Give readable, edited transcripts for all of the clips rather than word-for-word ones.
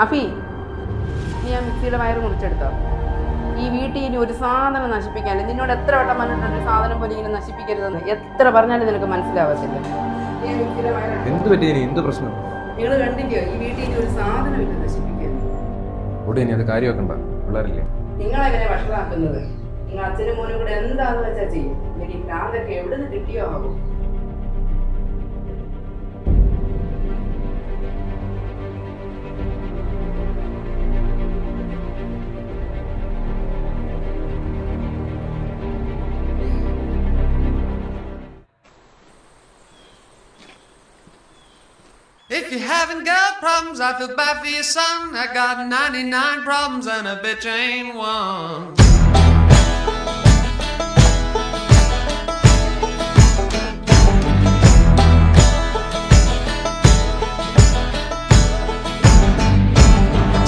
അഫി, നീ ആ മിക്സിയുടെ വയറ് മുറിച്ചെടുത്തോ? ഈ വീട്ടിൽ ഇനി ഒരു സാധനം നശിപ്പിക്കാനില്ല. നിന്നോട് എത്ര വട്ടം പറഞ്ഞിട്ടുണ്ട് ഒരു സാധനം പോലും ഇങ്ങനെ നശിപ്പിക്കരുതെന്ന്? എത്ര പറഞ്ഞാലും നിനക്ക് മനസ്സിലാവത്തില്ല. എന്ത് പറ്റി? എന്ത് പ്രശ്നം? നിങ്ങൾ കണ്ടില്ലയോ, ഈ വീട്ടിൽ ഇനി ഒരു സാധനം ഇല്ല നശിപ്പിക്കാൻ. ഇനി അത് കാര്യമാക്കണ്ട, പിള്ളേരില്ലേ? നിങ്ങളെങ്ങനെ വഷളാക്കുന്നത്? നിങ്ങൾ അച്ഛനും മോനും കൂടെ എന്താന്ന് വെച്ചാൽ ചെയ്യും. ഈ ഭ്രാന്തൊക്കെ എവിടെ നിന്ന് കിട്ടിയോ ആവും. If you haven't got problems, I feel bad for your son. I got 99 problems and a bitch ain't one.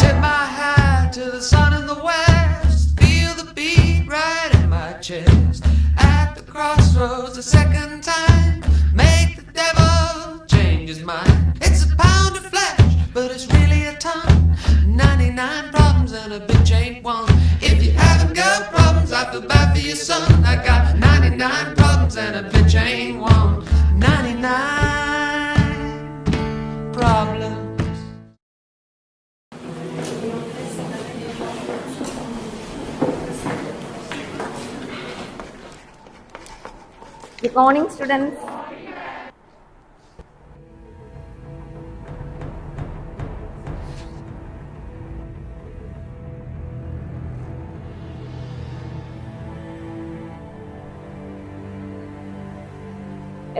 Tip my hat to the sun in the west. Feel the beat right in my chest. At the crossroads a second time. Make the devil change his mind. But it's really a ton. 99 problems and a bitch ain't one. If you haven't got problems, I feel bad for your son. I got 99 problems and a bitch ain't one. 99 problems. Good morning, students.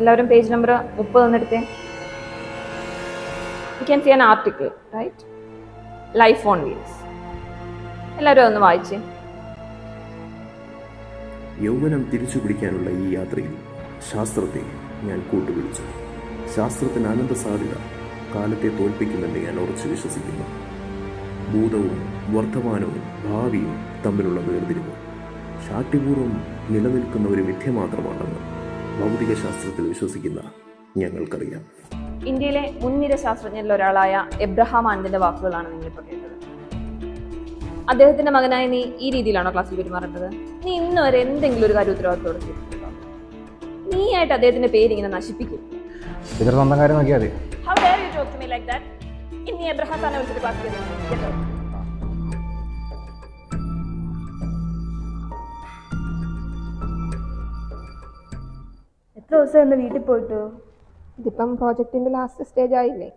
എല്ലാവരും page number 30 ഒന്നെടുത്തേ. You can see an article, right? Life on wheels. എല്ലാവരും ഒന്ന് വായിച്ചേ. യൗവനം തിരിച്ചു പിടിക്കാനുള്ള ഈ യാത്രയിൽ ശാസ്ത്രത്തെ ഞാൻ കൂട്ടുപിടിച്ചു. ശാസ്ത്രത്തിന് അനന്ത സാധ്യത കാലത്തെ തോൽപ്പിക്കുമെന്ന് ഞാൻ ഉറച്ചു വിശ്വസിക്കുന്നു. ഭൂതവും വർത്തമാനവും ഭാവിയും തമ്മിലുള്ള വേർതിരിവ് ശാഠ്യപൂർവ്വം നിലനിൽക്കുന്ന ഒരു മിഥ്യ മാത്രമാണെന്ന് ഭൗതിക ശാസ്ത്രത്തിൽ വിശ്വസിക്കുന്ന ഞങ്ങൾക്കറിയാം. ഇന്ത്യയിലെ മുൻനിര ശാസ്ത്രജ്ഞരിൽ ഒരാളായ എബ്രഹാം ആനന്ദിന്റെ വാക്കുകളാണ് നിങ്ങളിപ്പോൾ കേട്ടത്. അദ്ദേഹത്തിന്റെ മകനായ നീ ഈ രീതിയിലാണോ ക്ലാസ്സിൽ പെരുമാറേണ്ടത്? നീ ഇന്ന് വരെ എന്തെങ്കിലും ഒരു കാര്യം ഉത്തരവാദിത്തോടെ ചെയ്തിട്ടുണ്ടോ? നീ ആയിട്ട് അദ്ദേഹത്തിന്റെ പേര് ഇങ്ങനെ നശിപ്പിക്കും. സ്വന്തം കാര്യം നോക്കിയാൽ മതി. How dare you talk to me like that? ഇനി എബ്രഹാം സാറിനെ വിളിച്ചിട്ട് ക്ലാസ്സിൽ എത്ര ദിവസം ഒന്ന് വീട്ടിൽ പോയിട്ട്? ഇതിപ്പം പ്രോജക്റ്റിന്റെ ലാസ്റ്റ് സ്റ്റേജ് ആയില്ലേ?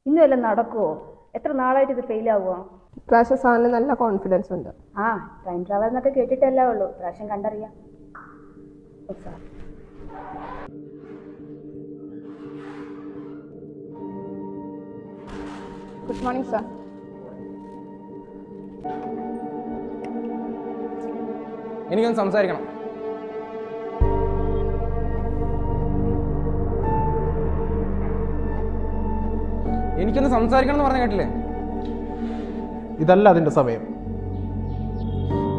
ഇന്നും എല്ലാം നടക്കുമോ? എത്ര നാളായിട്ട് ഇത് ഫെയിൽ ആവുമോ? ഇപ്രാവശ്യം സാറിന് നല്ല കോൺഫിഡൻസ് ഉണ്ട്. ആ, ടൈം ട്രാവൽ എന്നൊക്കെ കേട്ടിട്ടല്ലേ ഉള്ളൂ, പ്രാവശ്യം കണ്ടറിയാം. Good morning sir. എനിക്കൊന്ന് സംസാരിക്കണം. എനിക്കൊന്ന് സംസാരിക്കണം എന്ന് പറഞ്ഞ കേട്ടില്ലേ? ഇതല്ല അതിന്റെ സമയം.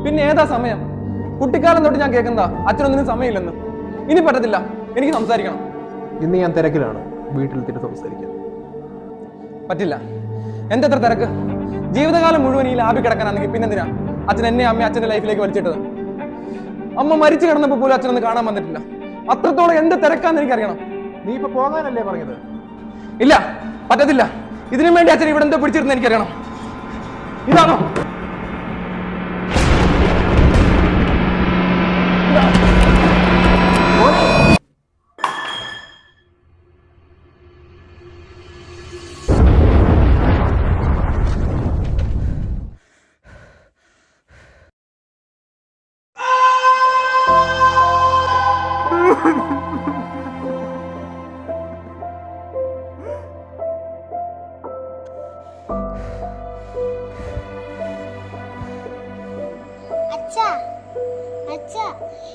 പിന്നെ ഏതാ സമയം? കുട്ടിക്കാലം തൊട്ട് ഞാൻ കേൾക്കുന്നതാ അച്ഛനൊന്നിനും സമയമില്ലെന്ന്. ഇനി പറ്റത്തില്ല, എനിക്ക് സംസാരിക്കണം. ഇന്ന് ഞാൻ തിരക്കിലാണ്, വീട്ടിൽ തിരിച്ച് സംസാരിക്കാം. പറ്റില്ല. എന്തെത്ര തിരക്ക്? ജീവിതകാലം മുഴുവൻ ഈ ലാബിൽ കിടക്കാനാണെങ്കിൽ പിന്നെന്തിനാ അച്ഛൻ എന്നെ അമ്മ അച്ഛന്റെ ലൈഫിലേക്ക് വലിച്ചിട്ടത്? അമ്മ മരിച്ചു കിടന്നപ്പോൾ പോലും അച്ഛനൊന്ന് കാണാൻ വന്നിട്ടില്ല. അത്രത്തോളം എന്ത് തിരക്കാന്ന് എനിക്കറിയണം. നീ ഇപ്പൊ പോകാനല്ലേ പറഞ്ഞത്? ഇല്ല, പറ്റത്തില്ല. ഇതിനു വേണ്ടി അച്ഛൻ ഇവിടെ എന്തോ പിടിച്ചിരുന്ന എനിക്കറിയണം. ഇതാണോ?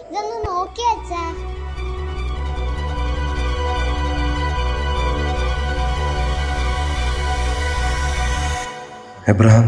ഇതൊന്ന് നോക്കി അച്ഛാ. എബ്രഹാം,